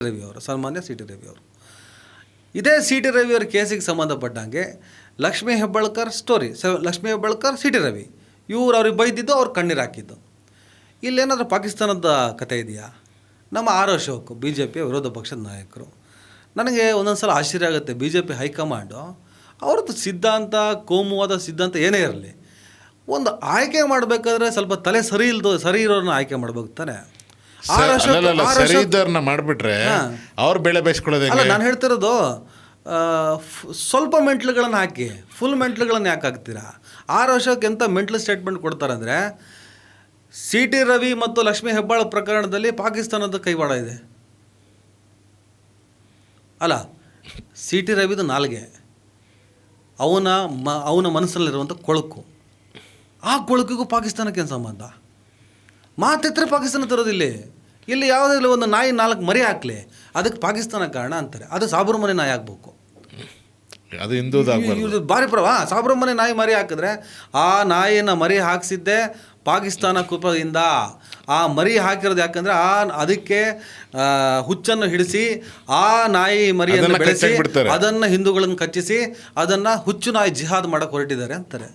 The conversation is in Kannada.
ರವಿ ಅವರು, ಸನ್ಮಾನ್ಯ ಸಿ ಟಿ ರವಿ ಅವರು. ಇದೇ ಸಿ ಟಿ ರವಿ ಅವರ ಕೇಸಿಗೆ ಸಂಬಂಧಪಟ್ಟಂಗೆ Lakshmi Hebbalkar story, Lakshmi Hebbalkar C T Ravi ಇವ್ರು ಅವ್ರಿಗೆ ಬೈದಿದ್ದು, ಅವ್ರು ಕಣ್ಣೀರು ಹಾಕಿದ್ದು. ಇಲ್ಲೇನಾದರೂ ಪಾಕಿಸ್ತಾನದ ಕತೆ ಇದೆಯಾ? ನಮ್ಮ ಆರ್ ಅಶೋಕ್ ಬಿ ಜೆ ಪಿಯ ವಿರೋಧ ಪಕ್ಷದ ನಾಯಕರು. ನನಗೆ ಒಂದೊಂದು ಸಲ ಆಶ್ಚರ್ಯ ಆಗುತ್ತೆ, ಬಿ ಜೆ ಪಿ ಹೈಕಮಾಂಡು ಅವ್ರದ್ದು ಸಿದ್ಧಾಂತ, ಕೋಮುವಾದ ಸಿದ್ಧಾಂತ ಏನೇ ಇರಲಿ, ಒಂದು ಆಯ್ಕೆ ಮಾಡಬೇಕಾದ್ರೆ ಸ್ವಲ್ಪ ತಲೆ ಸರಿ ಇರೋರನ್ನ ಆಯ್ಕೆ ಮಾಡ್ಬೇಕು ತಾನೆ. ಮಾಡಿಬಿಟ್ರೆ ಅವ್ರ ಬೆಳೆ ಬೇಯಿಸ್ಕೊಳ್ಳೋದು. ಅಲ್ಲ, ನಾನು ಹೇಳ್ತಿರೋದು ಸ್ವಲ್ಪ ಮೆಂಟ್ಲುಗಳನ್ನು ಹಾಕಿ ಫುಲ್ ಮೆಂಟ್ಲುಗಳನ್ನು ಯಾಕೆ ಹಾಕ್ತೀರಾ? ಆರ್ ಅಶೋಕ್ ಎಂಥ ಮೆಂಟ್ಲ್ ಸ್ಟೇಟ್ಮೆಂಟ್ ಕೊಡ್ತಾರೆ ಅಂದರೆ, ಸಿ ಟಿ ರವಿ ಮತ್ತು ಲಕ್ಷ್ಮೀ ಹೆಬ್ಬಾಳ್ ಪ್ರಕರಣದಲ್ಲಿ ಪಾಕಿಸ್ತಾನದ ಕೈವಾಡ ಇದೆ. ಅಲ್ಲ, ಸಿ ಟಿ ರವಿದು ನಾಲ್ಗೆ, ಅವನ ಮನಸ್ಸಲ್ಲಿರುವಂಥ ಕೊಳಕು, ಆ ಕೊಳಕಿಗೂ ಪಾಕಿಸ್ತಾನಕ್ಕೆ ಏನು ಸಂಬಂಧ? ಮಾತೆತ್ತರೆ ಪಾಕಿಸ್ತಾನ ತರೋದಿಲ್ಲ. ಇಲ್ಲಿ ಯಾವುದಿಲ್ಲ, ಒಂದು ನಾಯಿ 4 ಮರಿ ಹಾಕಲಿ ಅದಕ್ಕೆ ಪಾಕಿಸ್ತಾನ ಕಾರಣ ಅಂತಾರೆ. ಅದು ಸಾಬ್ರಮನೆ ನಾಯಿ ಆಗಬೇಕು, ಅದು ಹಿಂದೂದು ಭಾರಿ ಸಾಬ್ರಮನೆ ನಾಯಿ ಮರಿ ಹಾಕಿದ್ರೆ ಆ ನಾಯಿನ ಮರಿ ಹಾಕಿಸಿದ್ದೆ ಪಾಕಿಸ್ತಾನ ಕುಪದಿಂದ. ಆ ಮರಿ ಹಾಕಿರೋದು ಯಾಕಂದರೆ ಅದಕ್ಕೆ ಹುಚ್ಚನ್ನು ಹಿಡಿಸಿ ಆ ನಾಯಿ ಮರಿಯನ್ನು ಬೆಳೆಸಿ ಅದನ್ನು ಹಿಂದೂಗಳನ್ನು ಕಚ್ಚಿಸಿ ಅದನ್ನು ಹುಚ್ಚು ನಾಯಿ ಜಿಹಾದ್ ಮಾಡೋಕ್ಕೆ ಹೊರಟಿದ್ದಾರೆ ಅಂತಾರೆ.